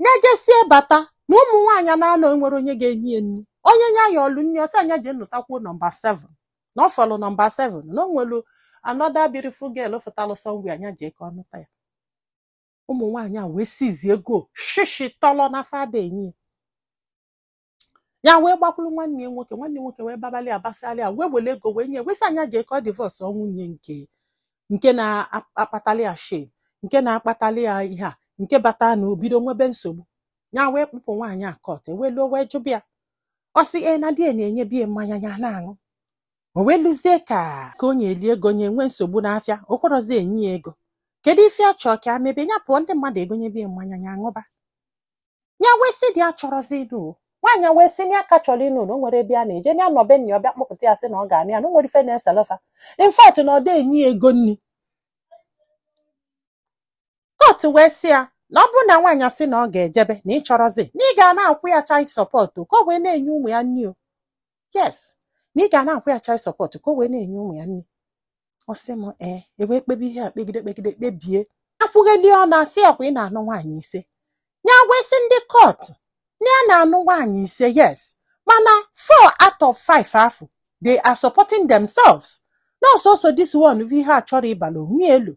na-ejesie bata na ụmụ nwaanyị na-anọ nwere onye ga-enye nri onye nya ya ọlụ nri ọsọ anya je nnụtakwuo nọmba 7 na ọ fọlụ nọmba 7 na o nwelu another beautiful girl fụtalụ sọngwe anya je ka ọ nụta ya. Ụmụ nwaanyị a wee sizie ego shishi tọlọ na fada enyi ya wee gbakwulu nwanne ya nwoke wee babali abasali ya wee wele ego wee nye wesi anya je ka ọ divorce nwunye nke na-akpatali ya shame nke na-akpatali ya ihe a nke bata na obido nwebe nsogbu ya wee kpụpụ nwaanyị akọt wee luo wee jụbịa ọ sị na di na-enye bie mmanya ya na-aṅụ o wee luzie ka onye eli ego nye nwe nsogbu n'afịa o kwerozi enye ya ego kedu ife a chọọ ka mebe ya pụọ ndị mmadụ egonye bie mmanya ya aṅụba ya wee sị dị a chọrọzi ịnụ nwaanyị wee sị na aka chọrọ ịnụ na o nwere ebe a na-eje ya nọbe nna ya ọbịa kpọpụta ya sị na ọ ga-anụ ya na o nwere ife na-eselefa in fact na ọ dị enye ya ego nri kot wee sị ya na ọ bụ na nwaanyị asị na ọ ga-ejebe na ị chọrọzi na ị ga na-akwụ ya child support ka o wee na-enye ụmụ ya nri o yes na ị ga na-akwụ ya child support ka o wee na-enye ụmụ ya nri ọ sị m ewee kpebe ihe a kpegide kpebie akwụgheli ọ na-asị ya kwa ị na-anụ nwaanyị ise ya wee sị ndị kot na ya na-anụ nwaanyị ise yes mana 4 out of 5 afọ they are supporting themselves no so this one ihe a chọrọ ịbala onwe elu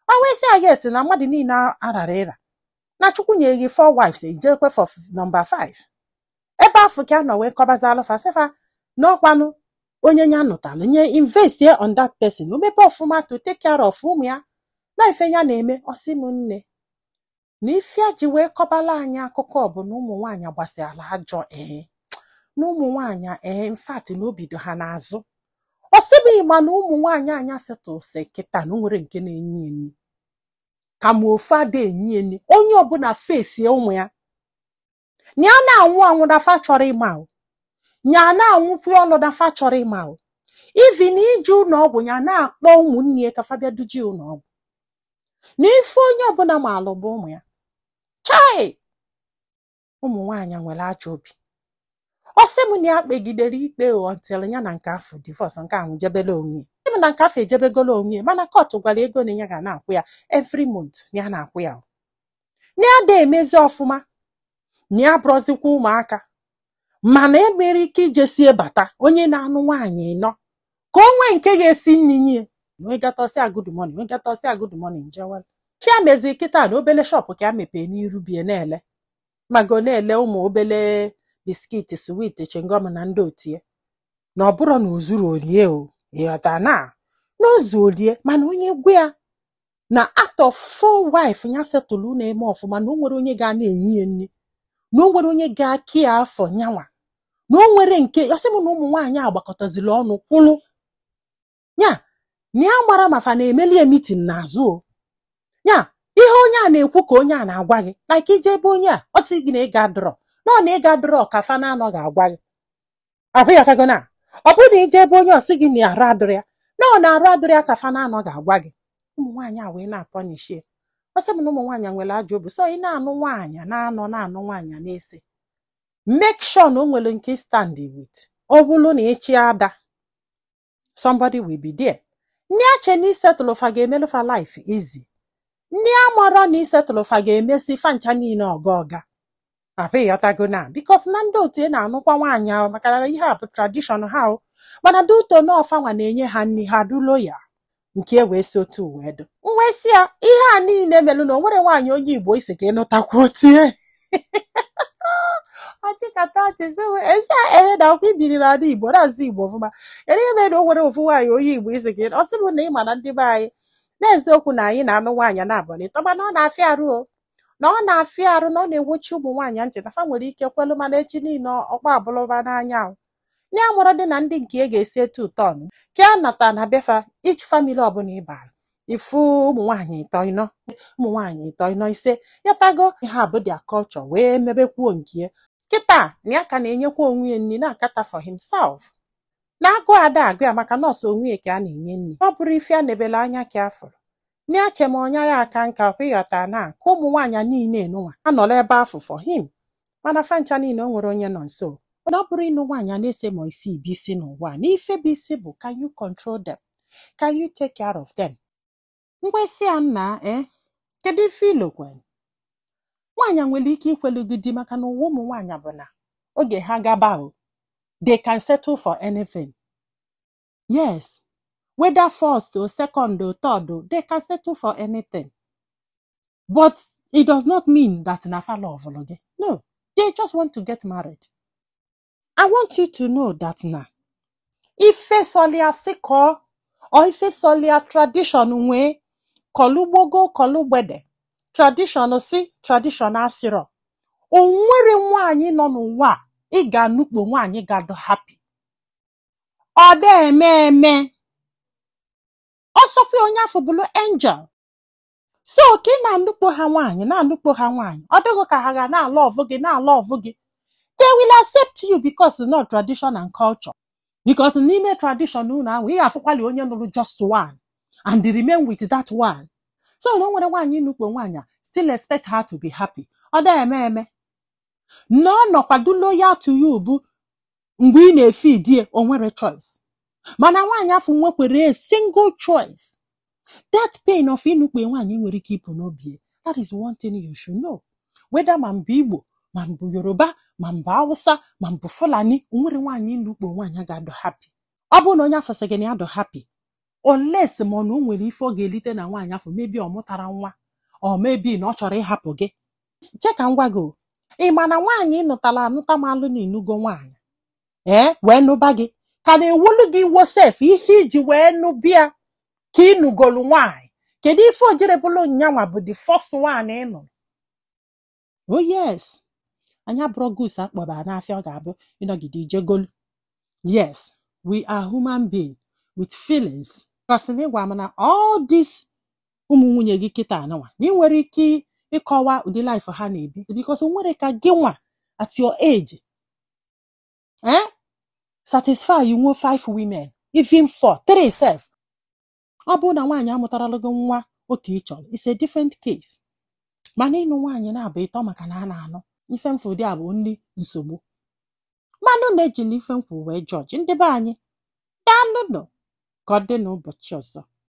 o wee sị ya yes na mmadụ niile arara ịra na Chukwu nye gị 4 wives ijekwe for number 5 ebe afọ ka nọ wee kọbazalụ fasifa n'ọkwanụ onye nya nụtalụ nye invest here on that person o mepe ọfụma to take care of ụmụ ya na ife ya na-eme ọsị m nne na ife ji wee kọbala anyị akụkọ bụ na ụmụ nwaanyị gbasara ajọ na ụmụ nwaanyị in fact na obido ha n'azụ ọsịbụghị ma na ụmụ nwaanyị anya setụlsị kịta na o nwere nke na-enye enyi ka ma ofu ada enyi enyi onye ọbụla fesie ụmụ ya nya na-anwụ anwụ dafa chọrọ ịma nya na-anwụkwu ọlụ dafa chọrọ ịma ivi na ije ụlọ ọgwụ ya na-akpọ ụmụnne ya ka fa bịa duje ụlọ ọgwụ na ife onye ọbụla ma alụ bụ ụmụ ya chai ụmụ nwaanyị nwere ajọ obi ọ sị m na ya kpegidere ikpe until ya na nke afọ divorce nke ahụ jebele onwe ya na nke afọ ejebegolo onwe ya mana kọtụ gwara ego na ya ga na-akwụ ya every month na ya na-akwụ ya na ya da emezi ọfụma na ya brọzikwa ụmụaka mana emere ike ijesie bata onye na-anụ nwaanyị nọ ka o nwee nke ga-esi nri nye na wegatọsịa good morning wegatọsịa good morning njewel fia mezi kịta na obele shop ka ya mepee n'iru bie na-ele mago na-ele ụmụ obele biskit sweet chingom na ndị otie na ọ bụrụ na ozuru olie o ịghọta na ozu olie mana onye gwe ya na atọ 4 wife ya setụlụ na-eme ọfụma na o nwere onye ga na-enye ya nri na o nwere onye ga-akị ya afọ nyanwa na o nwere nke ọsị m na ụmụ nwaanyị agbakọtazili ọnụ kwụlụ ya na ya gbara mafa na-emeli emitin n'azụ o ya ihe onye a na-ekwu ka onye a na-agwa gị like ije ebe onye a ọ sị gị na ịga drọ na ịga drọ ka fa na-anọ ga-agwa gị abụghịtago na ọ bụrụ na ije ebe onye ọsị gị na arụ adụrụ ya na ọ na-arụ adụrụ ya ka fa na-anọ ga-agwa gị ụmụ nwaanyị a wee na-apọnishie ọsị m na ụmụ nwaanyị nwere ajọ obi so ị na-anụ nwaanyị na-anọ na-anụ nwaanyị na-ese make sure na o nwere nke stand with ọ bụrụ na echi ada somebody will be there ndị ache na isetụlụfa ga-emelụfa life easy ndị amọrọ na isetụlụfa ga-emesi fancha niile ọga abịghọtago na bikos na ndị otu na-anụkwa nwaanyị ahụ maka na ihe a bụ tradishọn ha mana dị ụtọ na ọfanwa na-enye ha nri ha dulo ya nke e wee si otu wee dụ nwesị ya ihe a niile melụ na o nwere nwaanyị onye Igbo isi ka ịnụtakwa otie na ọkwa ibiri n'ala Igbo na-azụ Igbo ọfụma ere eme na o nwere ofu nwaanyị onye Igbo isi ka ọ sị bụ na ị ma na ndị be anyị n'eziokwu na anyị na-anụ nwaanyị na-abọlị tọba na ọ na-afịa arụ na ọ na-afịa arụ na ọ na-ewochi ụmụ nwaanyị ntị tafa nwere ike kwelu mana echi niile ọkpa abụlụba n'anya ahụ na amụrụ dị na ndị nke ga-esi etu ụtọ ọnụ ka a nata na befa each family ọbụla ịbara ifu ụmụ nwaanyị ịtọ ịnọ ise ya tago ihe a bụ dia culture wee mebekwuo nke kịta na ya ka na-enyekwa onwe ya nri na-akata for himself na-agụ ada agụ ya maka nọọsụ onwe ya ka a na-enye nri ọ bụrụ ife a na-ebele anya ka afọrọ na-ache m ọnya ya aka nka kwa ịghọta na ka ụmụ nwaanyị niile nụnwa anọrọ ebe afọ for him mana fancha niile o nwere onye nọ nso mana ọ bụrụ ịnụ nwaanyị na-ese ma isi bụ isi n'ụwa na ife bụ isi bụ can you control them, can you take care of them. Ngwesi a nna kedu ife ilokwe nwaanyị nwere ike ikwelu gị di maka na ụwa ụmụ nwaanyị bụ na oge ha gaba o, they can settle for anything. Yes, whether first or second or third, they can settle for anything. But it does not mean that nafa love again. No, they just want to get married. I want you to know that now. Ife solia siko or ife solia tradition we kolugbogo kolugbede. Tradition si tradition asiro. Onwere nwaanyị nọ n'ụwa ị ga-anụkpo nwaanyị ga-adọ happy. Ọ dị eme ọsọkwa onye afọ bụrụ angel. So ka ị na-anụkpo ha nwaanyị ọ dịghị ka ha ga na-alọvụ gị. They will accept you because not tradition and culture. Because n'ime tradition unu ahụ ị ga-afụkwali onye nụrụ just one and they remain with that one. So no nwere nwaanyị nụkpo nwaanyị still expect her to be happy. Ọ dị eme no nọkwado loyal to you bụ mgbe ị na-efe die o nwere choice. Mana nwaanyị afọ nwekwere a single choice. That pain of inukpe nwaanyị nwere ike ịpụ n'obi. That is one thing you should know. Whether ma mbụ Igbo, ma mbụ Yoruba, ma mbụ Hausa, ma mbụ Fulani, nwere nwaanyị inukpe nwaanyị ga-adọ happy. Ọ bụ na onye afọ sị gị na ya dọ happy. Unless ma na o nwere ife ọ ga-elite na nwaanyị afọ, maybe ọ mụtara nwa, or maybe na ọ chọrọ ịhapụ gị. Cheka ngwa gị. Ị ma na nwaanyị ịnụtala anụta malụ na inugo nwaanyị. Wee nụba gị. Ka na-ewolu gị wosef ihe iji wee nụbịa ka ịnụgolu nwaanyị. Kedu ife o jere bụlụ nyanwa bụ the first one ịnụ? Oh yes. Anya bụrụ goose akpọba n'afịa ọ ga-abụ ịnọgide ijegolu. Yes, we are human beings with feelings. Kasi na ịgwa m na all this ụmụ nwunye gị kịta anụnwa na ị nwere ike ịkọwa ụdị life ha na-ebi because o nwere ka gị nwa at your age satisfy you nwe 5 women, even 4, 3 self. Ọ bụ na nwaanyị amụtarala gị nwa oke ị chọrọ, it's a different case. Mana ịnụ nwaanyị na-abụ ịtọ maka na a na-anụ ife mfu dị abụ ndị nsogbu. Manụ na-ejili ife mfu wee judge ndị be anyị. Daalụ nọ ka ọ dị n'ụbọchị ọzọ.